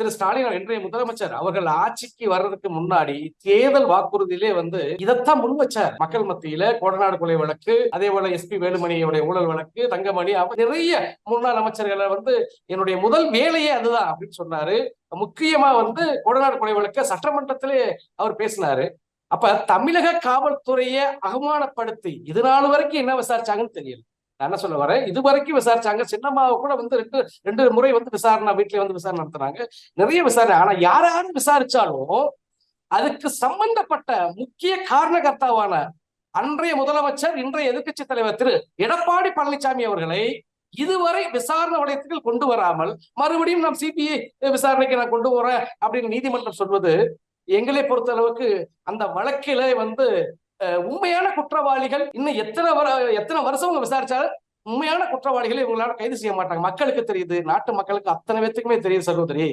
திரு ஸ்டாலின் இன்றைய முதலமைச்சர் அவர்கள் ஆட்சிக்கு வர்றதுக்கு முன்னாடி தேர்தல் வாக்குறுதியிலே இதைத்தான் முன் வச்சார். மக்கள் மத்தியில கொடநாடு கொலை வழக்கு, அதே போல எஸ்பி வேலுமணியுடைய ஊழல் வழக்கு, தங்கமணி, நிறைய முன்னாள் அமைச்சர்களை என்னுடைய முதல் வேலையே அதுதான் அப்படின்னு சொன்னாரு. முக்கியமா கொடநாடு கொலை வழக்க சட்டமன்றத்திலே அவர் பேசினாரு. அப்ப தமிழக காவல்துறையை அவமானப்படுத்தி இது நாள் வரைக்கும் என்ன விசாரிச்சாங்கன்னு தெரியல. நான் என்ன சொல்ல வரேன், இது வரைக்கும் விசாரிச்சாங்க. சின்னம்மாவை கூட ரெண்டு முறை விசாரணை, வீட்டுல விசாரணை நடத்துறாங்க, நிறைய விசாரணை. ஆனா யாரும் விசாரிச்சாலும் அதுக்கு சம்பந்தப்பட்ட முக்கிய காரணகர்த்தாவான அன்றைய முதலமைச்சர், இன்றைய எதிர்கட்சி தலைவர் திரு எடப்பாடி பழனிசாமி அவர்களை இதுவரை விசாரணை வளையத்துக்கு கொண்டு வராமல் மறுபடியும் நாம் சிபிஐ விசாரணைக்கு நான் கொண்டு வரேன் அப்படின்னு நீதிமன்றம் சொல்வது எங்களை பொறுத்த அளவுக்கு அந்த வழக்கில உண்மையான குற்றவாளிகள் இன்னும் எத்தனை வருஷம் விசாரிச்சாலும் உண்மையான குற்றவாளிகளை இவங்களால கைது செய்ய மாட்டாங்க. மக்களுக்கு தெரியுது, நாட்டு மக்களுக்கு அத்தனை பேத்துக்குமே தெரியுது சகோதரி.